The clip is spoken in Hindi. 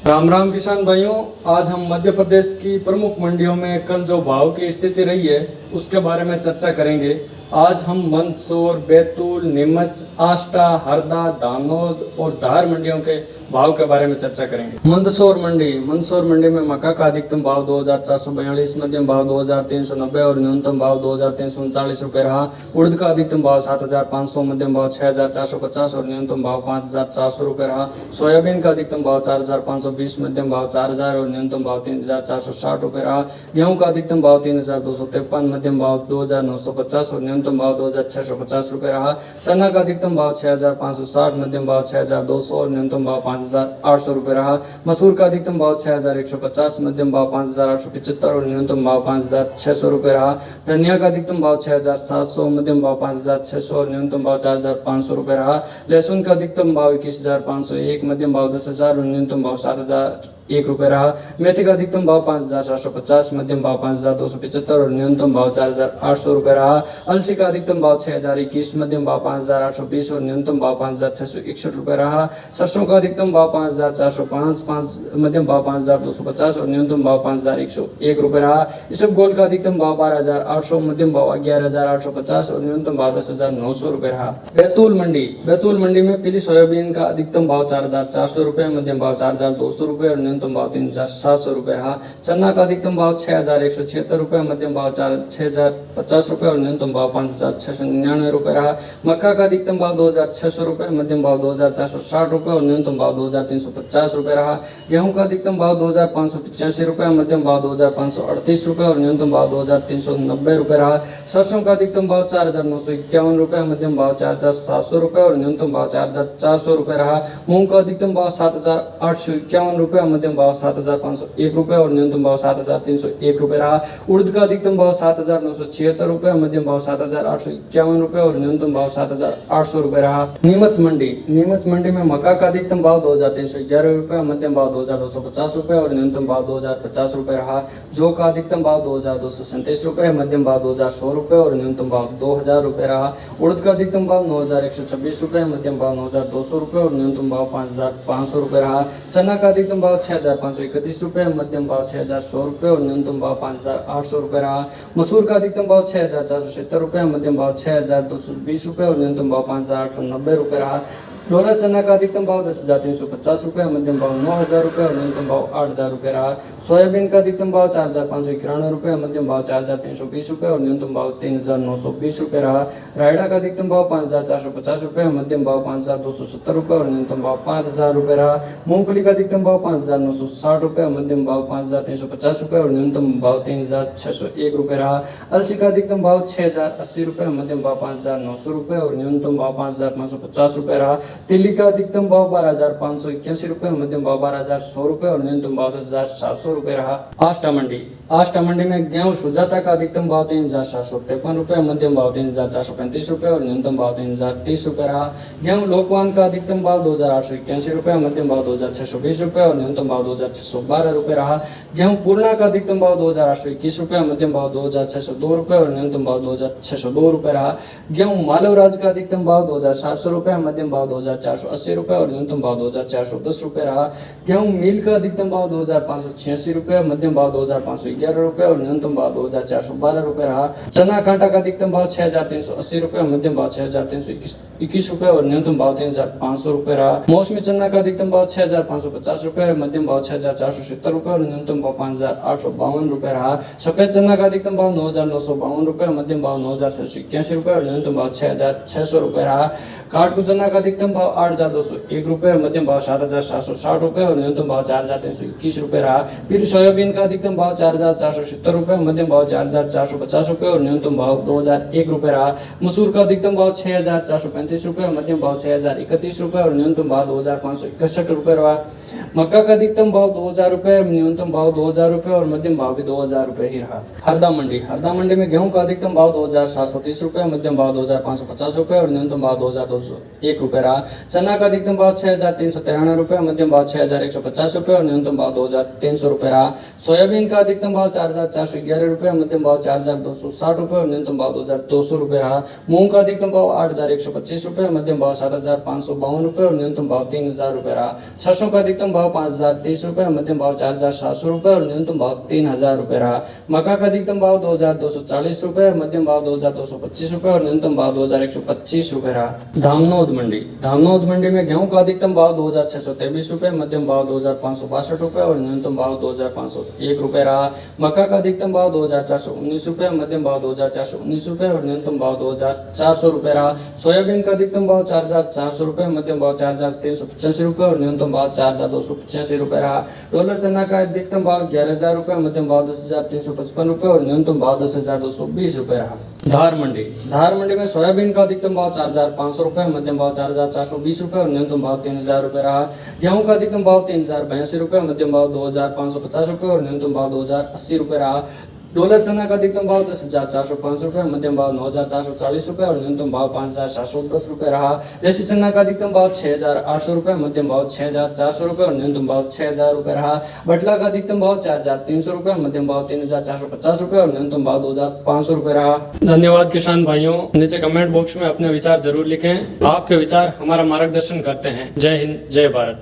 राम राम किसान भाइयों, आज हम मध्य प्रदेश की प्रमुख मंडियों में कल जो भाव की स्थिति रही है उसके बारे में चर्चा करेंगे। आज हम मंदसौर, बैतूल, नीमच, आष्टा, हरदा, दानोद और धार मंडियों के भाव के बारे में चर्चा करेंगे। मंदसौर मंडी में मक्का का अधिकतम भाव 2442, मध्यम भाव 2390 और न्यूनतम भाव 2339 रुपये रहा। उड़द का अधिकतम भाव 7500, मध्यम भाव 6450 और न्यूनतम भाव 5400 रुपये रहा। सोयाबीन का अधिकतम भाव 4520, मध्यम भाव 4000 और न्यूनतम भाव 3460 रुपये रहा। गेहूं का अधिकतम भाव 3253, मध्यम भाव 2950 और न्यूनतम भाव 2650 रुपये रहा। चना का अधिकतम भाव 6560, मध्यम भाव 6200 और न्यूनतम भाव 5800 रुपये रहा। मसूर का अधिकतम भाव 6150, मध्यम भाव 5875 और न्यूनतम भाव 5600 रुपये रहा। धनिया का अधिकतम भाव 6700, मध्यम भाव 5600 और न्यूनतम भाव 4500 रुपये रहा। लहसुन का अधिकतम भाव 21501, मध्यम भाव 10000 और न्यूनतम भाव 7001 रुपये रहा। मेथी का अधिकतम भाव 5750, मध्यम भाव 5275 और न्यूनतम भाव 4800 रुपये रहा। अलसी का अधिकतम भाव 6021, मध्यम भाव 5820 और न्यूनतम भाव 5661 रुपये रहा। सरसों का अधिकतम भाव 5405, मध्यम भाव 5250 और न्यूनतम भाव 5101 रुपये रहा। इसबगोल का अधिकतम भाव 12800, मध्यम भाव 11850 और न्यूनतम भाव 10900 रुपये रहा। बैतूल मंडी में पीली सोयाबीन का अधिकतम भाव 4400 रुपये, मध्यम भाव 4200 रुपये और न्यूनतम भाव 3700 रुपये रहा। चना का अधिकतम भाव 6176 रुपये, मध्यम भाव 6050 रुपये और न्यूनतम भाव 5699 रुपये रहा। मक्का का अधिकतम भाव 2600 रुपये, मध्यम भाव 2460 रुपये और न्यूनतम भाव 2350 रुपये रहा। गेहूं का अधिकतम भाव 2585 रुपये, मध्यम भाव 2538 रुपये और न्यूनतम भाव 2390 रुपये रहा। सरसों का अधिकतम भाव 4951 रुपये, मध्यम भाव 4700 रुपये और न्यूनतम भाव 4400 रुपये रहा। मूंग का अधिकतम भाव 7851 रुपये, मध्यम भाव 7501 रुपये और न्यूनतम भाव 7301 रुपये रहा। उड़द का अधिकतम भाव 7976 रुपये, मध्यम भाव 7851 रुपये और न्यूनतम भाव 7800 रुपये रहा। नीमच मंडी में मक्का का अधिकतम भाव 2311 रुपये, मध्यम भाव 2250 रुपये और न्यूनतम भाव 2050 रुपये रहा। जौ का अधिकतम भाव 2237 रुपये, मध्यम भाव 2100 रुपये और न्यूनतम भाव 2000 रुपये रहा। उड़द का अधिकतम भाव 9126 रुपये, मध्यम भाव 9200 रुपये और न्यूनतम भाव 5500 रुपये रहा। चना का अधिकतम भाव 6531 रुपये, मध्यम भाव 6100 रुपये और न्यूनतम भाव 5800 रुपये रहा। मसूर का अधिकतम भाव 6470 रुपये, मध्यम भाव 6220 रुपये और न्यूनतम भाव 5890 रुपये रहा। डोला चना का अधिकतम भाव 10,350 रुपये, मध्यम भाव 9000 रुपये और न्यूनतम भाव 8000 रुपये रहा। सोयाबीन का अधिकतम भाव 4591 रुपये, मध्यम भाव 4320 रुपये और न्यूनतम भाव 3920 रुपये रहा। रायडा का अधिकतम भाव 5450 रुपये, मध्यम भाव 5270 रुपये और न्यूनतम भाव 5000 रुपये रहा। मूंगफली का अधिकतम भाव 5960 रुपये, मध्यम भाव 5350 रुपये और न्यूनतम भाव 3601 रुपये रहा। अलसी का अधिकतम भाव 6080 रुपये, मध्यम भाव 5900 रुपये और न्यूनतम भाव 5550 रुपये रहा। तिल्ली का अधिकतम भाव 12581 रुपये, मध्यम भाव 12100 रुपये और न्यूनतम भाव 10700 रुपये रहा। आष्टा मंडी में गेहूं सुजाता का अधिकतम भाव 3753 रुपये, मध्यम भाव 3435 रुपये और न्यूनतम भाव 3030 रुपये रहा। गेहूं लोकवान का अधिकतम भाव 2881 रुपये, मध्यम भाव 2620 रुपये और न्यूनतम भाव 2612 रुपये रहा। गेहूं पूर्णा का अधिकतम भाव 2821 रुपये, मध्यम भाव 2602 रुपये और न्यूनतम भाव 2602 रुपये रहा। गेहूं मालवराज का अधिकतम भाव 2700 रुपये, मध्यम भाव 2480 रुपये और न्यूनतम भाव 2410 रुपये रहा। गेहूं मिल का अधिकतम भाव 2586 रुपये, मध्यम भाव 2511 रुपये और न्यूनतम भाव 2412 रुपये रहा। चना कांटा का अधिकतम भाव 6380 रुपये, मध्यम भाव 6321 रुपये और न्यूनतम भाव 3500 रुपये रहा। मौसमी चना का अधिकतम भाव 6550 रुपये, मध्यम भाव 6470 रुपये और न्यूनतम भाव 5852 रुपये रहा। सफेद चना का अधिकतम भाव 9952 रुपये, मध्यम भाव 9681 रुपये और न्यूनतम भाव 6600 रुपये रहा। काटकू चना का अधिकतम भाव 8201 रुपये, मध्यम भाव 7760 रुपये और न्यूनतम भाव 4321 रुपये रहा। फिर सोयाबीन का अधिकतम भाव 4470 रुपये, मध्यम भाव 4450 रुपये और न्यूनतम भाव 2001 रुपये रहा। मसूर का अधिकतम भाव 6435 रुपये, मध्यम भाव 6031 रुपये और न्यूनतम भाव 2561 रुपये रहा। मक्का का अधिकतम भाव 2000 रुपये, न्यूनतम भाव 2000 रुपये और मध्यम भाव भी 2000 रुपये ही रहा। हरदा मंडी में गेहूं का अधिकतम भाव 2730 रुपये, मध्यम भाव 2550 रुपये और न्यूनतम भाव 2201 रुपये रहा। चना का अधिकतम भाव 6393 रुपये, मध्यम भाव 6150 रुपये और न्यूनतम भाव 2300 रुपये रहा। सोयाबीन का अधिकतम भाव 4411 रुपये, मध्यम भाव 4260 रुपये और न्यूनतम भाव 2200 रुपये रहा। मूंग का अधिकतम भाव 8125 रुपये, मध्यम भाव 7552 रुपये और न्यूनतम भाव 3000 रुपये रहा। सरसों का अधिकतम भाव भाव 5,030 रुपये, मध्यम भाव 4,700 रुपये और न्यूनतम भाव 3,000 रुपये रहा। मक्का का अधिकतम भाव 2,240 रुपये, मध्यम भाव 2,225 रुपये और न्यूनतम भाव 2,125 रुपये रहा। धामनोद मंडी में गेहूं का अधिकतम भाव 2,623 रुपये, मध्यम भाव 2,562 रुपये और न्यूनतम भाव 2,501 रुपये रहा। मक्का का अधिकतम भाव 2,419 रुपये, मध्यम भाव 2,419 रुपये और न्यूनतम भाव 2,400 रुपये रहा। सोयाबीन का अधिकतम भाव 4,400 रुपये, मध्यम भाव 4,385 रुपये और न्यूनतम भाव 4,285 रुपये रहा। डॉलर चना का अधिकतम भाव 11,000 रुपये, मध्यम भाव 10,355 रुपये और न्यूनतम भाव 10,220 रुपये रहा। धार मंडी में सोयाबीन का अधिकतम भाव 4,500 रुपये, मध्यम भाव 4,420 रुपये और न्यूनतम भाव 3,000 रुपये रहा। गेहूं का अधिकतम भाव 3,082 रुपये, मध्यम भाव 2,550 रुपये और न्यूनतम भाव 2,080 रुपये रहा। डॉलर चना का अधिकतम भाव 10,405 रुपये, मध्यम भाव 9,440 रुपये और न्यूनतम भाव 5,710 रुपये रहा। देसी चना का अधिकतम भाव 6,800 रुपये, मध्यम भाव 6,400 रुपये और न्यूनतम भाव 6,000 रुपये रहा। बटला का अधिकतम भाव 4,300 रुपये, मध्यम भाव 3,450 रुपये और न्यूनतम भाव 2,500 रुपये रहा। धन्यवाद किसान भाइयों, नीचे कमेंट बॉक्स में अपने विचार जरूर लिखें। आपके विचार हमारा मार्गदर्शन करते हैं। जय हिंद, जय भारत।